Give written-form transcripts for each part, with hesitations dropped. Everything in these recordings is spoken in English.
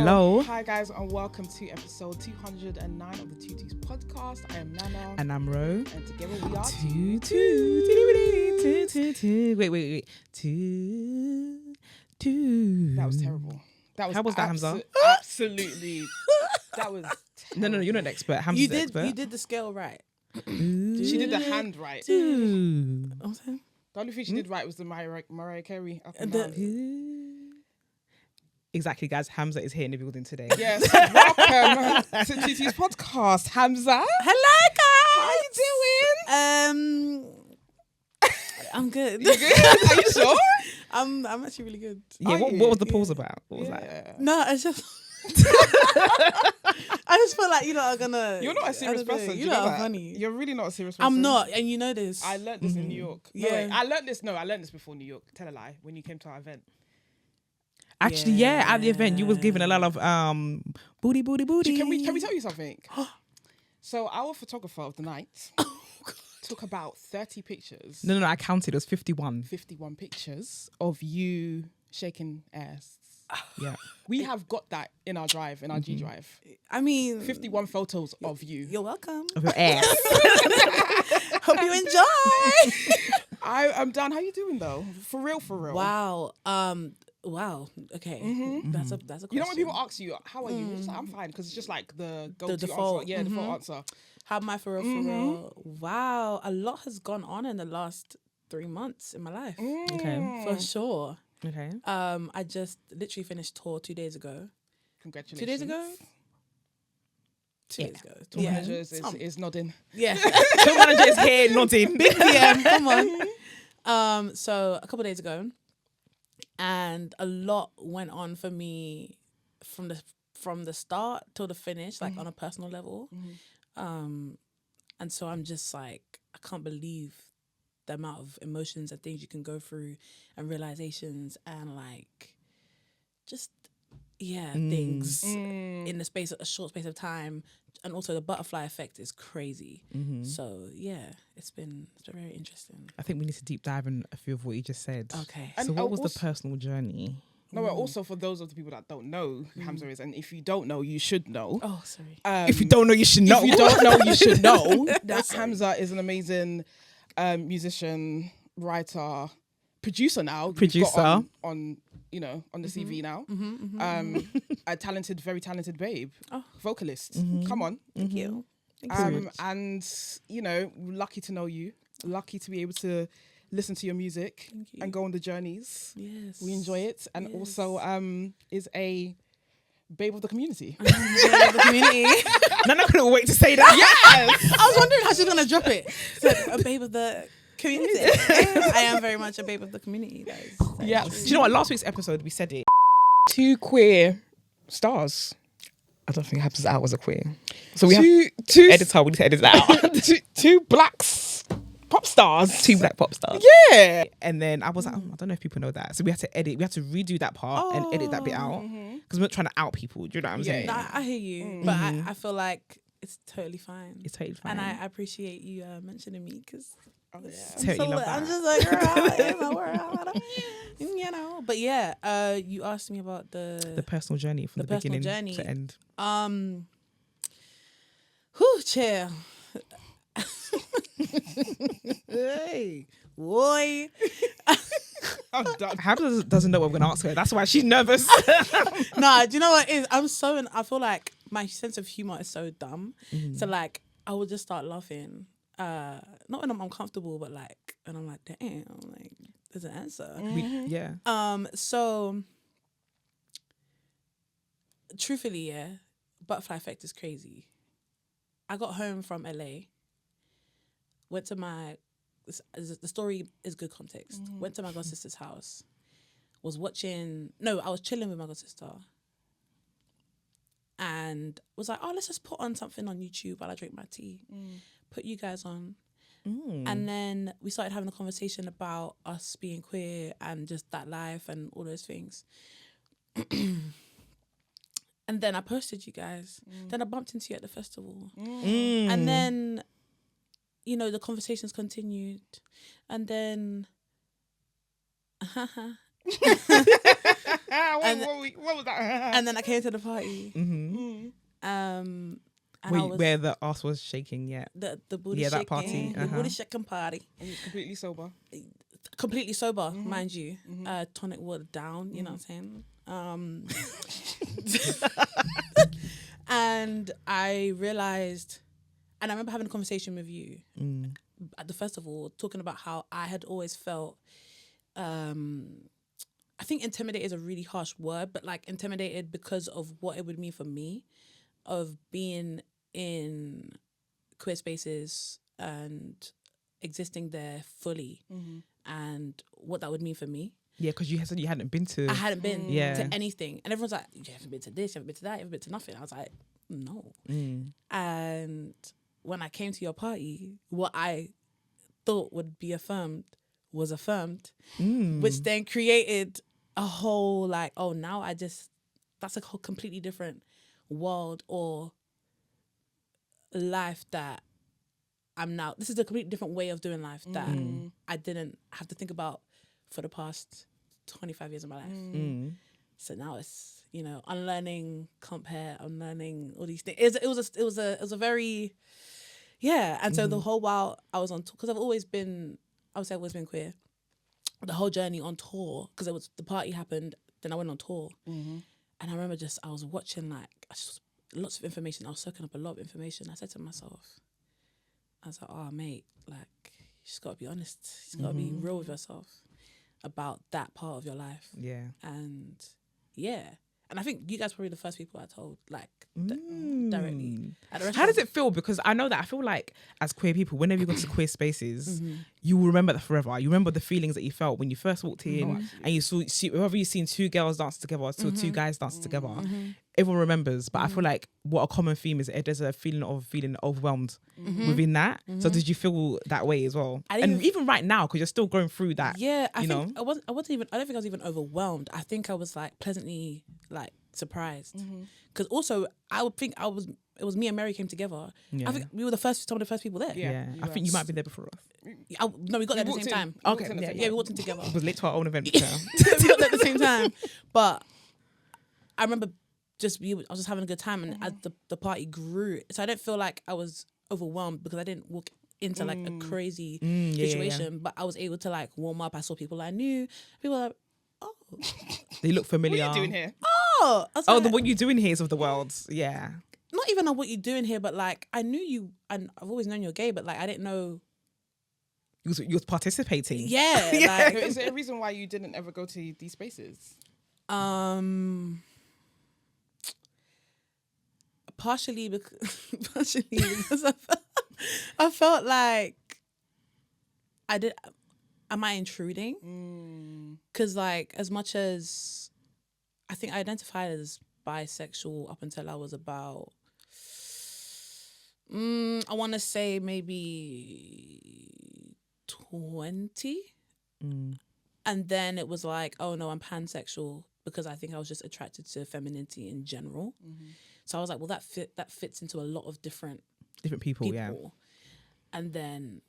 Hello. Hi guys and welcome to episode 209 of the Tutus podcast. I am Nana. And I'm Ro. And together we are Wait. Two. That was terrible. How was that, Hamzaa? Absolutely. That was terrible. No, you're not an expert. Hamzaa's the expert. You did the scale right. She did the hand right. Two. The only thing she did right was the Mariah Carey up and down. Exactly, guys. Hamzaa is here in the building today. Yes, welcome to Tutus podcast. Hamzaa. Hello, guys. How you doing? I'm good. You good? Are you sure? I'm actually really good. Yeah. What was the pause about? What was that? No, it's just. I just feel like are gonna. You're not a serious person. You're You know not that? funny. You're really not a serious person. I'm not, and you know this. I learned this in New York. No, Yeah. wait, I learned this before New York. Tell a lie. When you came to our event. Actually, yeah. At the event, you was giving a lot of booty. Can we tell you something? So our photographer of the night took about 30 pictures. No. I counted. It was 51. 51 pictures of you shaking ass. Yeah. We have got that in our drive, in our G drive. I mean, 51 photos of you. You're welcome. Of your ass. Hope you enjoy. I'm done. How you doing though? For real. Wow. Wow. Okay. That's a question. You know when people ask you, how are you? You're just like, I'm fine, because it's just like the go-to default. answer. Yeah, the default answer. How am I for real? Wow. A lot has gone on in the last 3 months in my life. Okay. For sure. Okay. I just literally finished tour 2 days ago. Congratulations. 2 days ago? 2 days ago. Tour managers is nodding. Yeah. Tour manager is here nodding. Big DM, come on. So a couple of days ago, and a lot went on for me from the start till the finish, like on a personal level. And so I'm just like, I can't believe the amount of emotions and things you can go through and realizations and like just things in a short space of time. And also the butterfly effect is crazy. So yeah, it's been very interesting. I think we need to deep dive in a few of what you just said. Okay. So And what was also- the personal journey? No, but also for those of the people that don't know who Hamzaa is, and if you don't know, you should know. Oh, sorry. If you don't know, you should know. If you don't know, you should know that Hamzaa is an amazing musician, writer, producer now. We've got on the CV now. A very talented babe, vocalist. Come on. Thank you. And lucky to know you. Lucky to be able to listen to your music and go on the journeys. Yes. We enjoy it, and also is a babe of the community. The community. No, I couldn't wait to say that. Yes. I was wondering how she's gonna drop it. So, a babe of the community. I am very much a babe of the community, guys. Yeah. Do you know what? Last week's episode, we said it. Two queer stars. I don't think Hamzaa out was a queer. So we two have editor. We need to edit that out. two blacks pop stars. Two black pop stars. Yeah. And then I was like, I don't know if people know that. So we had to edit. We had to redo that part and edit that bit out because we're not trying to out people. Do you know what I'm saying? No, I hear you, but I feel like it's totally fine. It's totally fine. And I appreciate you mentioning me because Totally love I'm that. just like, girl, in my world. But yeah, you asked me about The personal journey from the beginning to end. Chair. Hey, boy. I'm done. Hamzaa doesn't know what we're going to ask her. That's why she's nervous. Nah, do you know what it is? I feel like my sense of humor is so dumb. So like, I would just start laughing. Not when I'm uncomfortable, but like, and I'm like, damn, like, there's an answer. Yeah. So truthfully, yeah, butterfly effect is crazy. I got home from LA, went to the story is good context. Went to my god sister's house, I was chilling with my god sister, and was like, oh, let's just put on something on YouTube while I drink my tea. Put you guys on. And then we started having a conversation about us being queer and just that life and all those things. And then I posted you guys. Then I bumped into you at the festival. And then, the conversations continued. And then What was that? And then I came to the party. And Where the ass was shaking, yeah. The booty that shaking, party, the booty shaking party. And he was completely sober, Mind you. Tonic water down, you know what I'm saying? And I realized, and I remember having a conversation with you at the festival, talking about how I had always felt, I think intimidated is a really harsh word, but like intimidated because of what it would mean for me, of being in queer spaces and existing there fully, and what that would mean for me. Yeah, because you said you hadn't been to. I hadn't been Yeah. to anything, and everyone's like, "You haven't been to this, you haven't been to that, you haven't been to nothing." I was like, "No." And when I came to your party, what I thought would be affirmed was affirmed, which then created a whole like, oh, now that's a whole completely different world or life that I'm now. This is a completely different way of doing life that I didn't have to think about for the past 25 years of my life. So now it's, you know, unlearning comp hair, unlearning all these things. It was a very, yeah. And so the whole while I was on tour, because I've always been queer. The whole journey on tour, because the party happened, then I went on tour, and I remember I was watching lots of information. I was soaking up a lot of information. I said to myself, I was like, oh mate, like you just gotta be honest. You just gotta be real with yourself about that part of your life. Yeah. And yeah. And I think you guys were probably the first people I told, like, directly. How does it feel? Because I know that I feel like as queer people, whenever you go to queer spaces, you will remember that forever. You remember the feelings that you felt when you first walked in and you saw, whether you've seen two girls dance together or two guys dance together, everyone remembers. But I feel like what a common theme is, there's a feeling of feeling overwhelmed within that. So did you feel that way as well? And even right now, because you're still going through that. Yeah, I don't think I was even overwhelmed. I think I was like pleasantly like surprised. Because also I would think it was me and Mary came together. Yeah. I think we were some of the first people there. Yeah. I think you might be there before us. No, we got there at the same time. Okay. Yeah, we walked in together. It was late to our own event. We got there at the same time. But I remember I was just having a good time, and as the party grew, so I don't feel like I was overwhelmed because I didn't walk into like a crazy situation, but I was able to like warm up. I saw people I knew. People were like, oh, they look familiar. What are you doing here? Oh, like, what you doing here is of the world. Yeah. Not even on what you're doing here, but like I knew you, and I've always known you're gay, but like I didn't know you was participating. Yeah. Like, is there a reason why you didn't ever go to these spaces? Partially because I felt like am I intruding? Because like as much as I think I identified as bisexual up until I was about I want to say maybe 20, and then it was like, oh no, I'm pansexual because I think I was just attracted to femininity in general. So I was like, well, that fits into a lot of different people. Yeah. And then,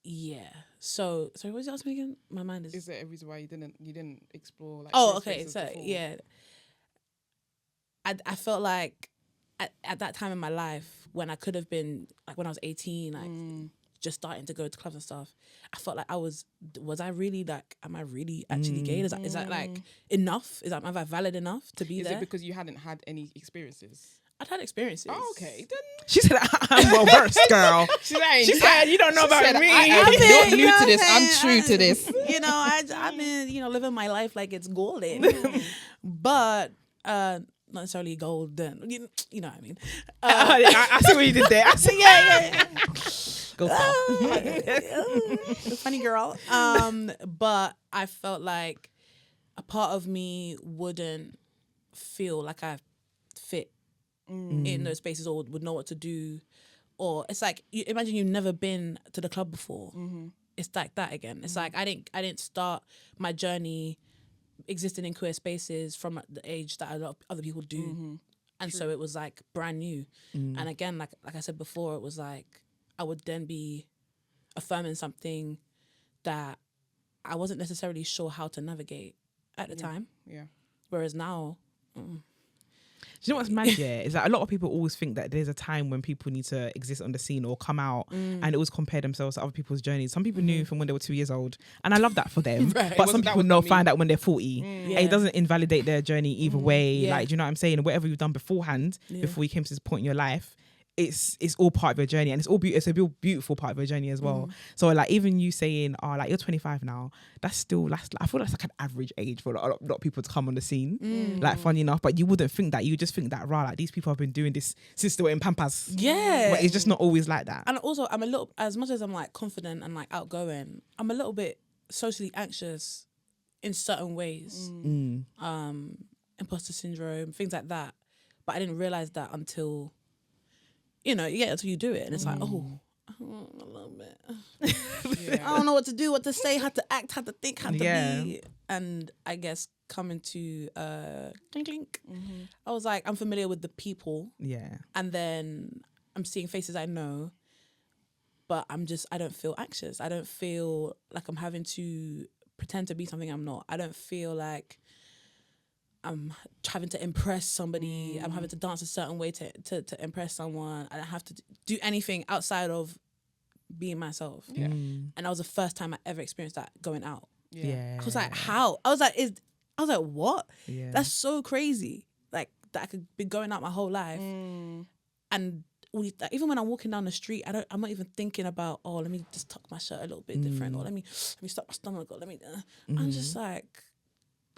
yeah. So what was you asking me again? My mind is. Is there a reason why you didn't explore like? Oh, okay. So before? yeah, I felt like at that time in my life when I could have been like when I was 18, like just starting to go to clubs and stuff, I felt like was I really like, am I really actually gay? Is that like enough? Am I valid enough to be there? Is it because you hadn't had any experiences? I'd had experiences. Oh, okay. Then she said, "I'm well versed, girl." She said, "You don't know about me. I'm not new to this. I'm true to this." You know, I've been living my life like it's golden, but not necessarily golden. You know what I mean? I see what you did there. I see. Yeah. Go funny girl. But I felt like a part of me wouldn't feel like I fit in those spaces or would know what to do. Or it's like, imagine you've never been to the club before. It's like that again. It's like I didn't start my journey existing in queer spaces from the age that a lot of other people do. And so it was like brand new. And again, like I said before, it was like I would then be affirming something that I wasn't necessarily sure how to navigate at the time. Yeah. Whereas now, Do you know what's mad? Yeah, is that a lot of people always think that there's a time when people need to exist on the scene or come out, and always compare themselves to other people's journeys. Some people knew from when they were 2 years old, and I love that for them. Right. But some people find out when they're 40, Yeah. and it doesn't invalidate their journey either way. Yeah. Like, do you know what I'm saying? Whatever you've done beforehand, before you came to this point in your life, it's all part of your journey, and it's a real beautiful part of your journey as well. So like, even you saying, oh, like, you're 25 now, that's I feel that's like an average age for a lot of people to come on the scene. Like, funny enough, but you wouldn't think that. You just think that, like, these people have been doing this since they were in Pampas. yeah. But it's just not always like that. And also, I'm a little, as much as I'm like confident and like outgoing, I'm a little bit socially anxious in certain ways. Imposter syndrome, things like that. But I didn't realize that until, you know, until you do it, and it's like, oh, a little bit. I don't know what to do, what to say, how to act, how to think, how to be. And I guess coming to clink, clink, I was like, I'm familiar with the people. Yeah. And then I'm seeing faces I know, but I don't feel anxious. I don't feel like I'm having to pretend to be something I'm not. I don't feel like I'm having to impress somebody. I'm having to dance a certain way to impress someone. I don't have to do anything outside of being myself. Yeah. And that was the first time I ever experienced that going out. Yeah. I was like, how? I was like, what? Yeah. That's so crazy. Like, that I could be going out my whole life. And even when I'm walking down the street, I'm not even thinking about, oh, let me just tuck my shirt a little bit different, or let me stop my stomach, or I'm just like,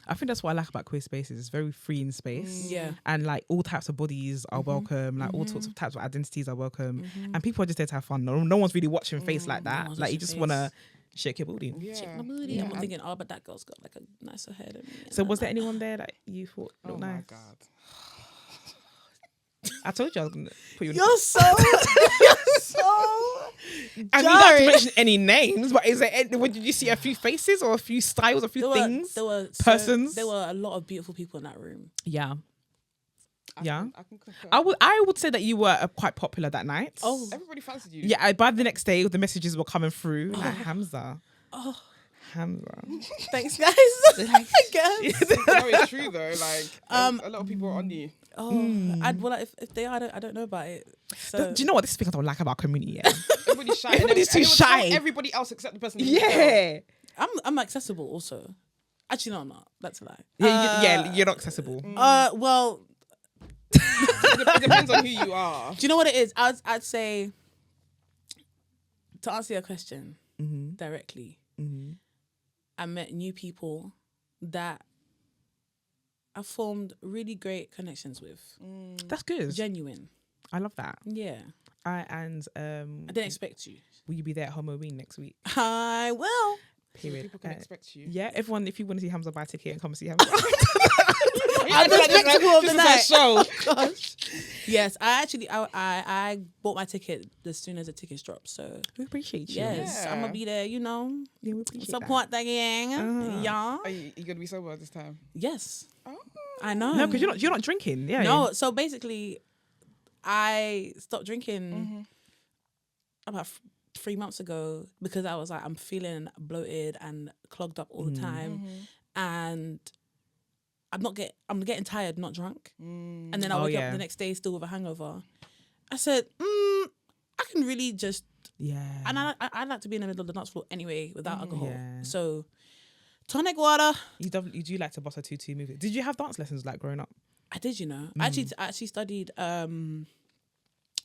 I think that's what I like about queer spaces. It's very free in space. Yeah. And like, all types of bodies are welcome. Like, all sorts of types of identities are welcome. And people are just there to have fun. No one's really watching face like that. Like, you just want to shake your booty. Yeah. Shake my booty. Yeah. I'm not thinking, oh, but that girl's got like a nicer hair than me. So was there anyone there that you thought looked nice? Oh my God. I told you I was going to put you in You're so I mean, you don't have to mention any names, but is there did you see a few faces or a few styles, a few things? There were persons. There were a lot of beautiful people in that room. Yeah. I can concur. I would say that you were quite popular that night. Oh, everybody fancied you. Yeah, by the next day, the messages were coming through. Like, Hamzaa. Oh. Hamzaa. Thanks, guys. I guess. No, it's true though. Like, a lot of people are on you. If they are, I don't know about it. So. Do you know what? This is the thing I don't like about our community. Yeah, everybody's shy. Everybody's too shy. Everybody else except the person. Yeah, I'm accessible also. Actually, no, I'm not. That's a lie. Yeah, you're not accessible. Well, it depends on who you are. Do you know what it is? I'd say, to answer your question directly, I met new people that I formed really great connections with. That's good. Genuine. I love that. Yeah. I didn't expect you. Will you be there at Halloween next week? I will. Period. People can expect you. Yeah, everyone, if you want to see Hamzaa, buy a ticket and come and see Hamzaa. I'm the spectacle of the night. Show. Oh, gosh. Yes, I bought my ticket as soon as the tickets dropped. So we appreciate you. Yes, I'm gonna be there. You know, we appreciate support that gang. Yeah. Are you gonna be sober this time? Yes. Oh. I know. No, because you're not drinking. Yeah. No. So basically, I stopped drinking about 3 months ago because I was like, I'm feeling bloated and clogged up all the time, and I'm getting tired, not drunk. And then I wake up the next day still with a hangover. I said, I can really just and I like to be in the middle of the dance floor anyway without alcohol. Yeah. So tonic water. You do like to bust a 2-2 movie. Did you have dance lessons like growing up? I did, you know. I actually studied.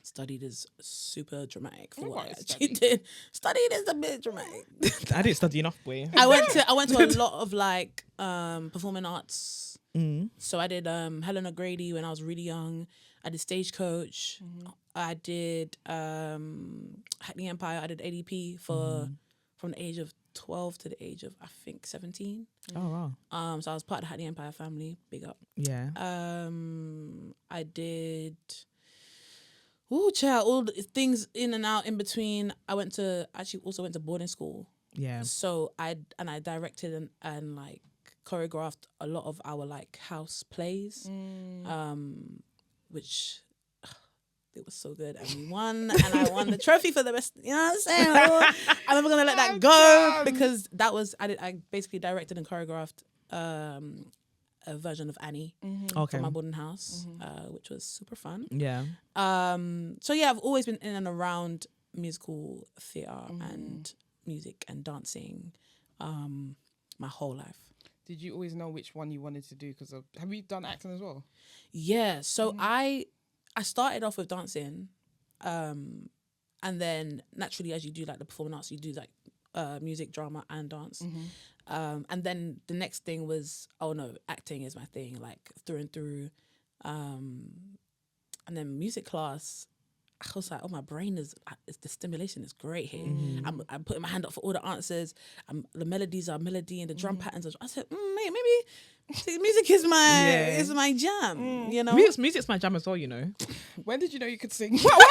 Studied is super dramatic for what I actually did. Studied is a bit dramatic. I didn't study enough, boy. I went to a lot of like performing arts. So I did Helen O'Grady when I was really young. I did Stagecoach. I did Hackney Empire. I did ADP from the age of 12 to the age of I think 17. Oh wow. So I was part of the Hackney Empire family. Big up. Yeah. I did. Ooh, child, all the things in and out in between. I also went to boarding school. Yeah. So I directed and like choreographed a lot of our like house plays, which it was so good, and we won, and I won the trophy for the best. You know what I'm saying? I'm never gonna let that go because that was I basically directed and choreographed a version of Annie from my boarding house, which was super fun. Yeah. So yeah, I've always been in and around musical theatre and music and dancing, my whole life. Did you always know which one you wanted to do? Because have you done acting as well? Yeah, so I started off with dancing, and then naturally, as you do like the performing arts, you do like music, drama, and dance. And then the next thing was, oh no, acting is my thing, like through and through. And then music class, I was like, oh, my brain the stimulation is great here. I'm putting my hand up for all the answers. The melodies are melody and the drum patterns. I said, mate, maybe music is my jam. You know, music's my jam as well. You know. When did you know you could sing? What?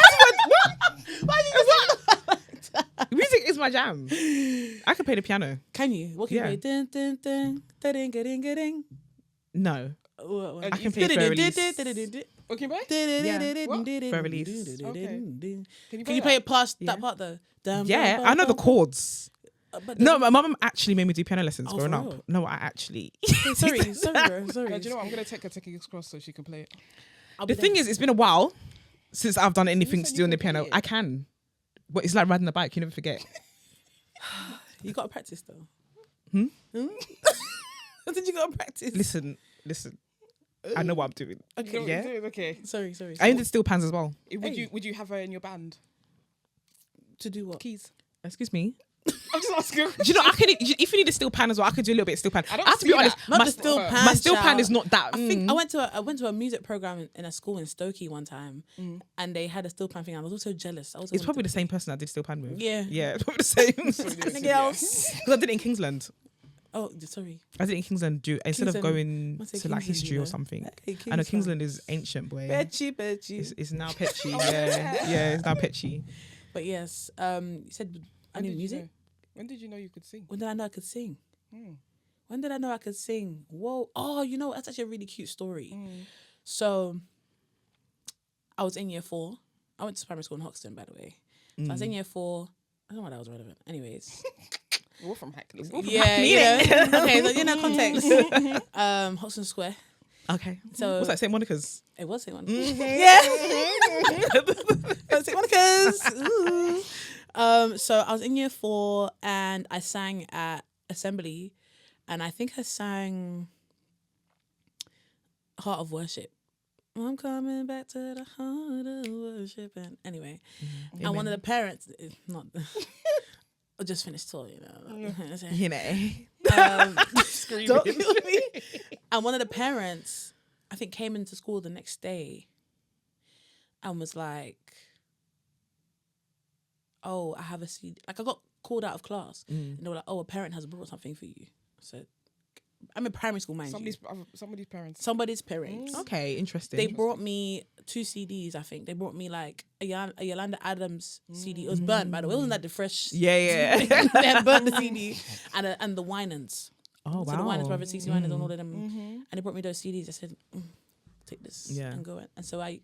Why did you say that? Music is my jam. I can play the piano. Can you? What can you play? Ding, ding, ding, ding, ding, ding. No. I can play Fair Release. What can you play? Fair Release. Okay. Can you play it past that part though? Yeah, I know the chords. No, my mum actually made me do piano lessons growing up. real? No, I actually. Sorry, bro. Sorry. Do you know what? I'm gonna take her to King's Cross so she can play it. The thing is, it's been a while since I've done anything to do on the can piano. play it. I can, but it's like riding a bike. You never forget. You got to practice though. What did you got to practice? Listen. I know what I'm doing. Okay. Yeah. Okay. Sorry. I did steel pans as well. Would you have her in your band? To do what? Keys. Excuse me. I'm just asking. Do you know, if you need a steel pan as well, I could do a little bit of steel pan. I have to be honest, Not the steel pan. my steel pan is not that. I think I went to a music program in a school in Stokey one time, and they had a steel pan thing. I was also jealous. It's probably the same person I did steel pan with. Yeah. Yeah, it's probably the same. Anything else? Because I did it in Kingsland. Oh, sorry. I did it in Kingsland instead of going Must say to like Kingsland, history you or know. something. Hey, I know Kingsland is ancient, boy. Petchy. It's now petchy. Yeah, it's now petchy. But yes, you said I need music. When did you know you could sing? When did I know I could sing? When did I know I could sing? Whoa. Oh, you know, that's actually a really cute story. So I was in year 4. I went to primary school in Hoxton, by the way. So I was in year 4. I don't know why that was relevant. Anyways. We're from Hackney. Yeah, you know. Okay, so you know context. Hoxton Square. Okay. So what's that, St. Monica's? It was St. Monica's. Yeah. St. Monica's. Ooh. So I was in year 4 and I sang at assembly, and I think I sang Heart of Worship. I'm coming back to the heart of worship. And anyway, and one of the parents, not I just finished tour, you know. You know. Screaming. And one of the parents, I think, came into school the next day and was like, oh, I have a CD. Like, I got called out of class. And they were like, oh, a parent has brought something for you. So, I'm in primary school, mind you. Somebody's parents. Somebody's parents. Okay, interesting. They brought me 2 CDs, I think. They brought me, like, a Yolanda Adams CD. It was burnt, by the way. It wasn't like the fresh... Yeah. They had burnt the CD. And the Winans. Oh, wow. So the Winans, Brother 60 Winans, and all of them. And they brought me those CDs. I said, take this and go. And so I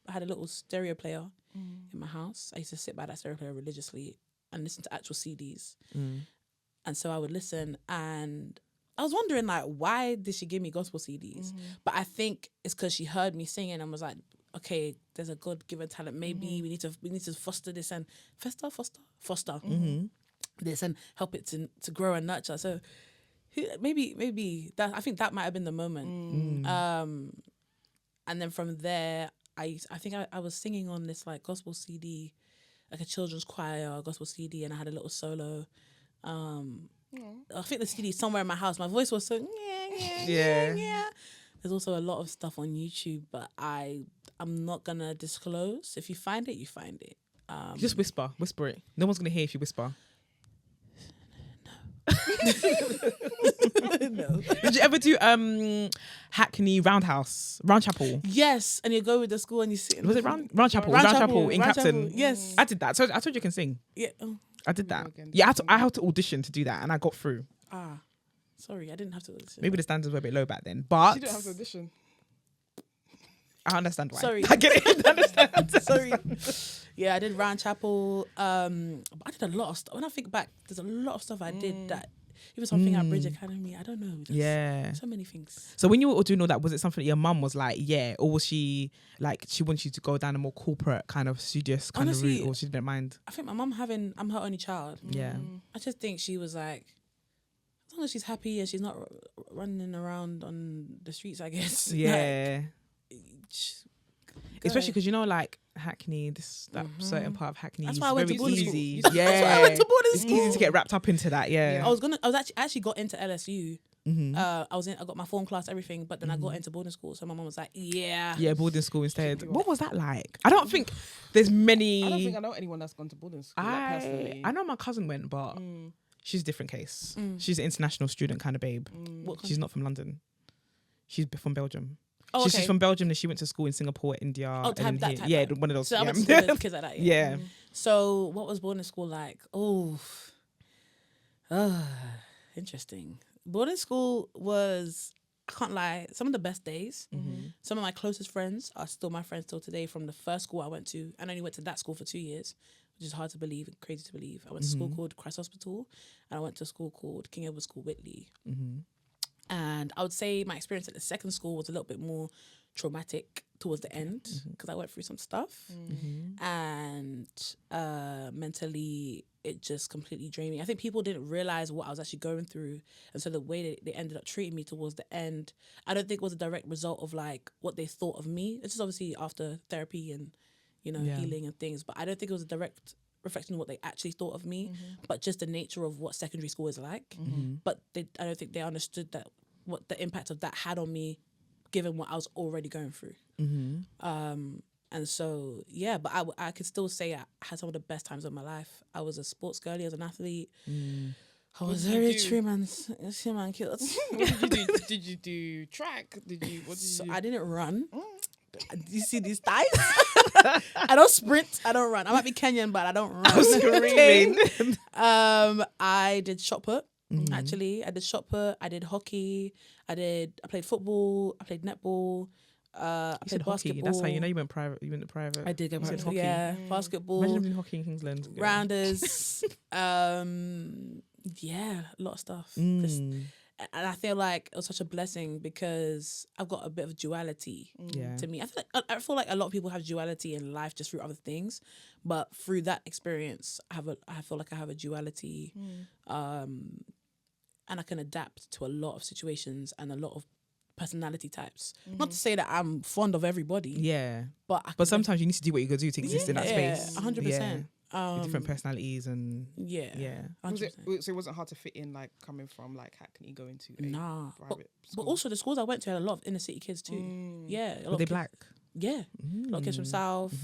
had a little stereo player in my house. I used to sit by that stereo player religiously and listen to actual CDs. And so I would listen, and I was wondering, like, why did she give me gospel CDs? But I think it's because she heard me singing and was like, okay, there's a God-given talent. Maybe we need to foster this and foster this and help it to grow and nurture. So maybe that, I think that might have been the moment. And then from there, I think I was singing on this like gospel CD, like a children's choir gospel CD, and I had a little solo. I think the CD is somewhere in my house. My voice was so yeah. There's also a lot of stuff on YouTube, but I'm not gonna disclose. If you find it, you find it. Just whisper it. No one's gonna hear if you whisper. No. Did you ever do Hackney Roundchapel? Yes, and you go with the school and you sit. Was it Roundchapel in Clapton? Yes, I did that. So I told you can sing. Yeah, I did that. Yeah, I had to audition to do that, and I got through. Sorry, I didn't have to audition. Maybe the standards were a bit low back then, but You didn't have to audition. I understand why. Sorry. I get it. I understand. Sorry. Yeah, I did Round Chapel. But I did a lot of stuff. When I think back, there's a lot of stuff I did that, even something at Bridge Academy, I don't know. There's so many things. So when you were doing all that, was it something that your mum was like, yeah, or was she like, she wanted you to go down a more corporate kind of studious kind of route, or she didn't mind? I think my mum I'm her only child. Yeah. I just think she was like, as long as she's happy and she's not running around on the streets, I guess. Yeah. Especially ahead. because, you know, like Hackney, that certain part of Hackney That's is why I went very to boarding easy. school. Yeah. That's why I went to boarding It's school. easy to get wrapped up into that. Yeah. I actually got into LSU. I got my form class, everything, but then I got into boarding school. So my mum was like, yeah, boarding school instead. What was that like? I don't think there's many. I don't think I know anyone that's gone to boarding school. Personally. I know my cousin went, but she's a different case. She's an international student kind of babe. She's not from London. She's from Belgium. Oh, okay. She's from Belgium and she went to school in Singapore, India. Oh, type that. One of those. So I Yeah. went to school with kids like that. Yeah. So what was boarding school like? Interesting. Boarding school was, I can't lie, some of the best days. Some of my closest friends are still my friends till today from the first school I went to. And I only went to that school for 2 years, which is hard to believe, crazy to believe. I went to school called Christ Hospital, and I went to a school called King Edward School, Whitley. And I would say my experience at the second school was a little bit more traumatic towards the end because I went through some stuff and mentally it just completely drained me. I think people didn't realize what I was actually going through, and so the way they ended up treating me towards the end, I don't think was a direct result of like what they thought of me. It's just obviously after therapy and healing and things, but I don't think it was a direct reflection of what they actually thought of me, but just the nature of what secondary school is like. But I don't think they understood that what the impact of that had on me, given what I was already going through. And so but I could still say I had some of the best times of my life. I was a sports girlie, I was an athlete. I was very true man killed. What did you do? Did you do track? What did you do? I didn't run. Do you see these thighs? I don't sprint. I don't run. I might be Kenyan, but I don't run. I was screaming. I did shot put. Actually, I did shot put. I did hockey. I played football. I played netball. I played basketball. That's how you know you went private. You went to private. I did go private. hockey. Yeah, basketball. Imagine doing hockey in Kingsland. Rounders. A lot of stuff. And I feel like it was such a blessing because I've got a bit of duality to me. I feel like a lot of people have duality in life just through other things, but through that experience, I feel like I have a duality, and I can adapt to a lot of situations and a lot of personality types. Not to say that I'm fond of everybody, but sometimes you need to do what you gotta do to exist in that space. 100%. Different personalities and 100%. So it wasn't hard to fit in, like coming from like Hackney going to a private But school. also the schools I went to had a lot of inner city kids too. Yeah, were they black? Yeah, a lot of kids from South,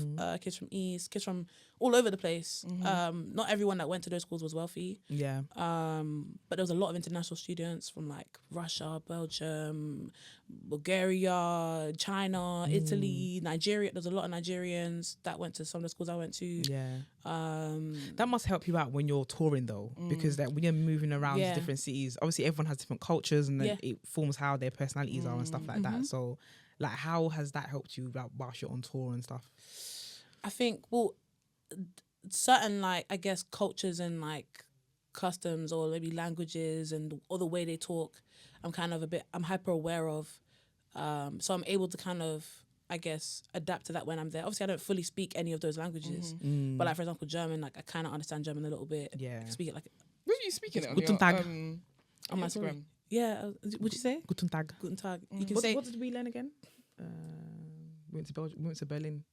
kids from East, kids from all over the place. Not everyone that went to those schools was wealthy. Yeah. But there was a lot of international students from like Russia, Belgium, Bulgaria, China, Italy, Nigeria. There's a lot of Nigerians that went to some of the schools I went to. Yeah. That must help you out when you're touring though, because that when you're moving around to different cities, obviously everyone has different cultures and then it forms how their personalities are and stuff like that. So like, how has that helped you whilst you're on tour and stuff? I think, certain like, I guess, cultures and like customs or maybe languages or the way they talk, I'm hyper aware of. So I'm able to kind of, I guess, adapt to that when I'm there. Obviously, I don't fully speak any of those languages, but like, for example, German, like I kind of understand German a little bit. Yeah. I can speak it like... What are you speaking on Guten Tag. on my Instagram? Yeah, what'd you say? Guten Tag. Guten Tag. You can say... What did we learn again? We went to Belgium. We went to Berlin.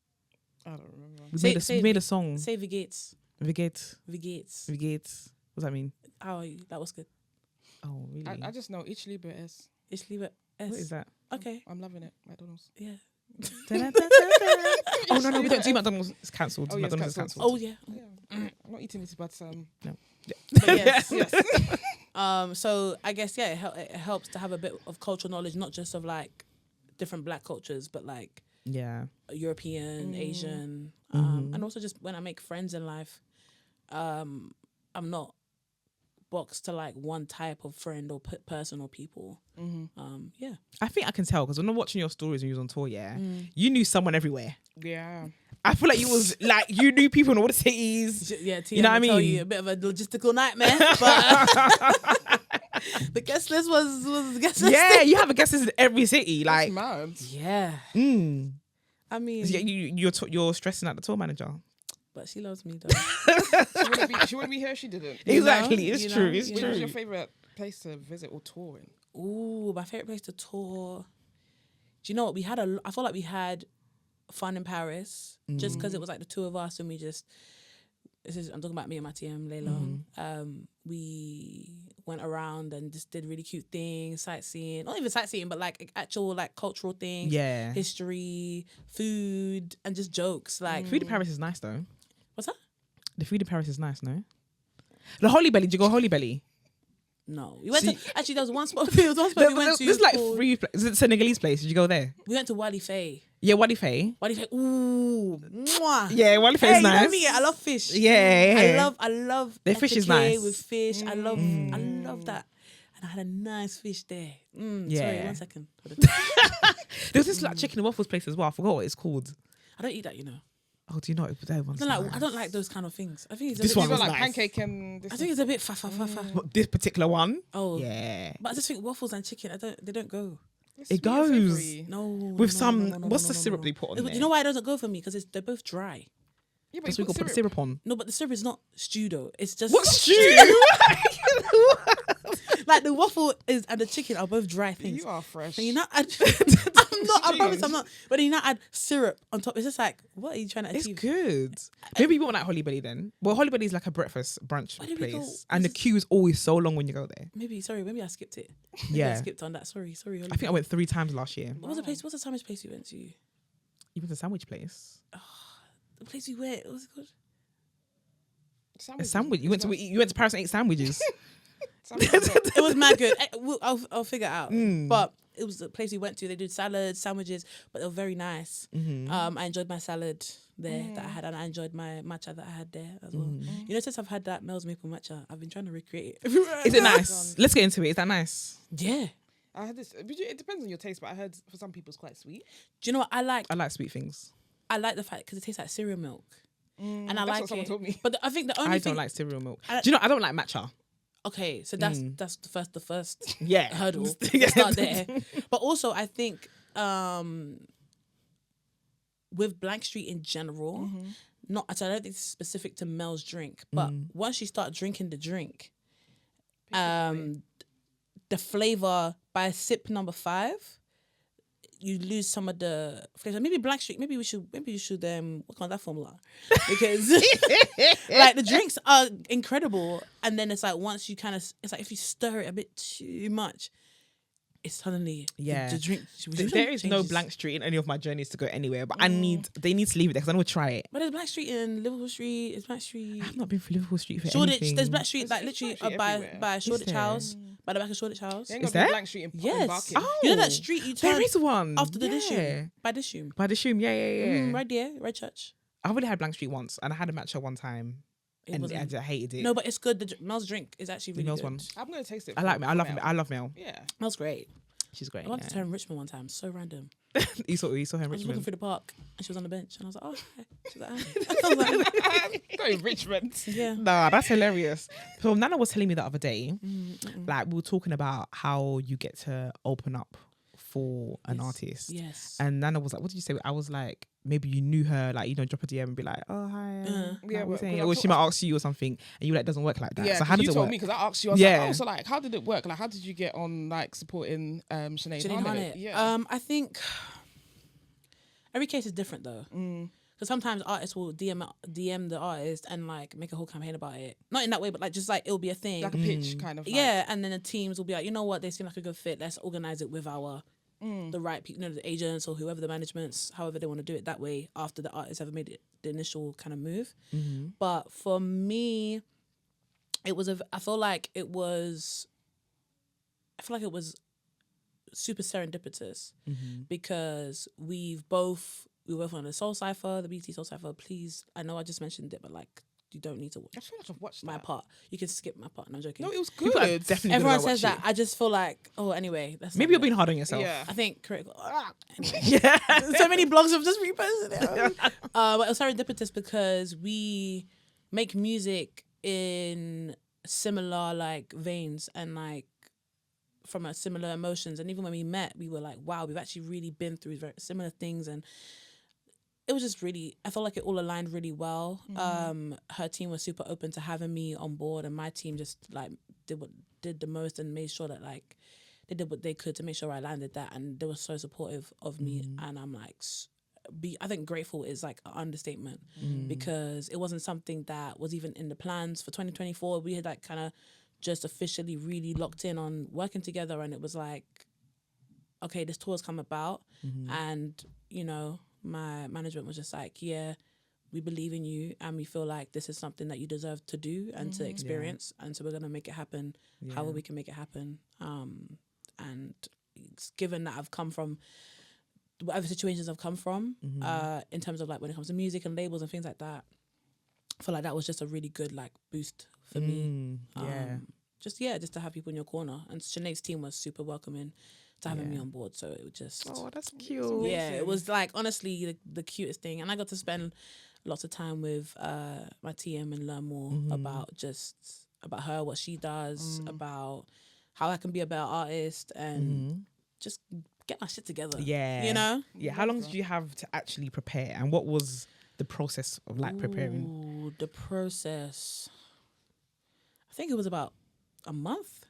I don't remember. We made a song. Say Wie geht's. Wie geht's. Wie geht's. Wie geht's. What does that mean? How are you? That was good. Oh, really? I just know Ich liebe es. Ich liebe es. What is that? Okay. I'm loving it. McDonald's. Yeah. Oh, no, we don't do McDonald's. It's cancelled. Oh, yes, McDonald's is cancelled. cancelled. Oh, yeah. I'm not eating it, but No. But yes. yes. So I guess, it helps to have a bit of cultural knowledge, not just of like different black cultures, but like European, Asian, and also just when I make friends in life, I'm not box to like one type of friend or person or people. Yeah. I think I can tell because when I'm watching your stories when you was on tour, you knew someone everywhere. Yeah. I feel like you was like you knew people in all the cities. Yeah, you know what I mean? Tell you a bit of a logistical nightmare, but the guest list was the guest list. Yeah, you have a guest list in every city. Like, That's mad. Yeah. I mean, you're stressing out the tour manager. but she loves me though. She wouldn't be here if she didn't. Exactly, it's true. It's What true. was your favorite place to visit or tour in? Ooh, my favorite place to tour. Do you know what I feel like we had fun in Paris just because it was like the two of us and we just. I'm talking about me and my TM Layla. We went around and just did really cute things, sightseeing. Not even sightseeing, but like actual like cultural things. Yeah. History, food, and just jokes. Like Food in Paris is nice though. what's that? The food in Paris is nice, no? The Holy Belly. Did you go Holy Belly? No, we went to actually. There was one spot. We went to. There's like called- 3 places. Is it Senegalese place? Did you go there? We went to Wadi Faye. Yeah, Wadi Faye. Wadi Faye. Ooh, mwah. Yeah, Wadi Faye is You know nice. me. I love fish. Yeah. I love The fish is etouquet nice. with fish. I love that. And I had a nice fish there. Sorry, Yeah. 1 second. There's this like chicken and waffles place as well. I forgot what it's called. I don't eat that, you know. Oh, do you know? I don't like those kind of things. I think it's a This bit, one You was got like nice. pancake and this. I think it's a bit fa. This particular one. Oh, Yeah. But I just think waffles and chicken. They don't go. It goes. No, With some. What's the syrup they put on there? You know why it doesn't go for me? Because they're both dry. Yeah, but That's you what we got. Put the syrup on. No, but the syrup is not stew though. It's just What stew? like the waffle is and the chicken are both dry things. You are fresh. And you not add, I'm not. I promise I'm not. But you not add syrup on top. It's just like, what are you trying to It's achieve? good. Maybe you want like Holy Belly then. Well, Holy Belly is like a breakfast brunch Why did we go? place, and the queue is always so long when you go there. Maybe I skipped it. Maybe I Yeah, skipped on that. Sorry. I think I went 3 times last year. What was the place? What's the sandwich place we went to? You went to a sandwich place. The place we went. What was it called? A sandwich. You went to Paris and ate sandwiches. It was mad good. I'll figure it out. Mm. But it was the place we went to. They did salads, sandwiches, but they were very nice. I enjoyed my salad there that I had, and I enjoyed my matcha that I had there as well. You know, since I've had that Mel's maple matcha, I've been trying to recreate it. Is it nice? Let's get into it. Is that nice? Yeah. I had this. It depends on your taste, but I heard for some people it's quite sweet. Do you know what I like? I like sweet things. I like the fact because it tastes like cereal milk, and I That's like what someone it. told me. But I think the only I thing don't like cereal milk. Do you know? I don't like matcha. Okay, so that's the first Yeah. hurdle. Yeah. Let's start there. But also, I think with Blank Street in general, I don't think it's specific to Mel's drink, but once you start drinking the drink, the flavor by sip number 5, you lose some of the flavor. Maybe Blank Street. Maybe you should work on that formula because like the drinks are incredible, and then it's like once you it's like if you stir it a bit too much, it's suddenly the drink. There is no changes. Blank Street in any of my journeys to go anywhere, but they need to leave it there because I want to try it. But there's Black Street in Liverpool Street. It's Black Street. I've not been for Liverpool Street for Shoreditch. anything. There's Black Street, like There's literally Black Street by everywhere. Shoreditch there? House, by the back of Shoreditch House. There ain't Is got no there? Blank Street in Yes. Barking. Oh, You know that street you turn there is one after the yeah. Dishoom? By Dishoom. By the Shoom, yeah. Right there, right church. I've only had Blank Street once, and I had a matcha one time, It and wasn't- I hated it. No, but it's good. Mel's drink is actually really Mel's good. one. I'm gonna taste it. I like Mel. from I love Mel. Yeah. Mel's great. She's great. I went to Yeah. her in Richmond one time. So random. you saw her in I was walking Richmond. through the park and she was on the bench and I was like, oh, hi. She was like, hi. I was like, Go in Richmond. yeah. Nah, that's hilarious. So Nana was telling me the other day, like we were talking about how you get to open up for an artist. Yes. And Nana was like, what did you say? I was like, maybe you knew her, like, drop a DM and be like, oh, hi. Yeah, Or well, she might ask you or something. And you were like, it doesn't work like that. Yeah, so how does you it told work? me because I asked you. I was Yeah. like, oh, so like, how did it work? Like, how did you get on like supporting Sinead Janine Harnett? Harnett. Yeah. I think every case is different though. Because sometimes artists will DM the artist and like make a whole campaign about it. Not in that way, but like just like it'll be a thing. Like a pitch kind of. Like, Yeah, and then the teams will be like, you know what, they seem like a good fit. Let's organize it with our the right people, the agents or whoever the managements, however they want to do it that way after the artist ever made it the initial kind of move. But for me, I feel like it was super serendipitous because we were both on the Soul Cypher, the BT Soul Cypher. Please, I know I just mentioned it, but like you don't need to watch I feel like I've watched my that. part. You can skip my part. No, I'm joking. No, it was People are good. definitely Everyone gonna says watch that. I just feel like, anyway. Maybe you're being hard on yourself. Yeah. I think critical. Anyway. Yeah. So many blogs have just reposted it. But it was serendipitous because we make music in similar like veins and like from a similar emotions. And even when we met, we were like, wow, we've actually really been through very similar things. And it was just really, I felt like it all aligned really well. Her team was super open to having me on board, and my team just like did the most and made sure that like they did what they could to make sure I landed that, and they were so supportive of me. And I'm like, I think grateful is like an understatement because it wasn't something that was even in the plans for 2024. We had like kind of just officially really locked in on working together, and it was like, okay, this tour's come about, and you know, my management was just like, yeah, we believe in you and we feel like this is something that you deserve to do and to experience, and so we're gonna make it happen however we can make it happen. And it's given that I've come from whatever situations I've come from, in terms of like when it comes to music and labels and things like that, I feel like that was just a really good like boost for me. Just to have people in your corner, and Sinead's team was super welcoming to having me on board, so it was just That's cute. yeah, it was like honestly the cutest thing, and I got to spend lots of time with my TM and learn more about her, what she does, about how I can be a better artist, and just get my shit together. Yeah. You know? Yeah. How long did you have to actually prepare, and what was the process of like preparing? Ooh, the process. I think it was about a month.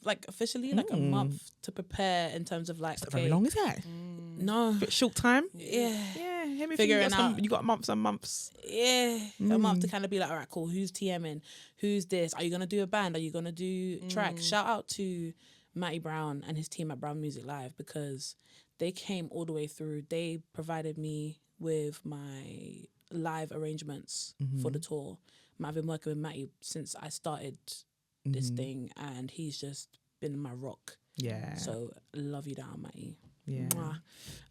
Like officially, like a month to prepare in terms of like. It's not very long, is that? No. Bit short time. Yeah. Yeah. Figuring out. You got months and months. Yeah. A month to kind of be like, all right, cool. Who's TMing? Who's this? Are you gonna do a band? Are you gonna do tracks? Shout out to Matty Brown and his team at Brown Music Live, because they came all the way through. They provided me with my live arrangements for the tour. I've been working with Matty since I started this thing, and he's just been my rock. Yeah. So love you down, Matty. Yeah.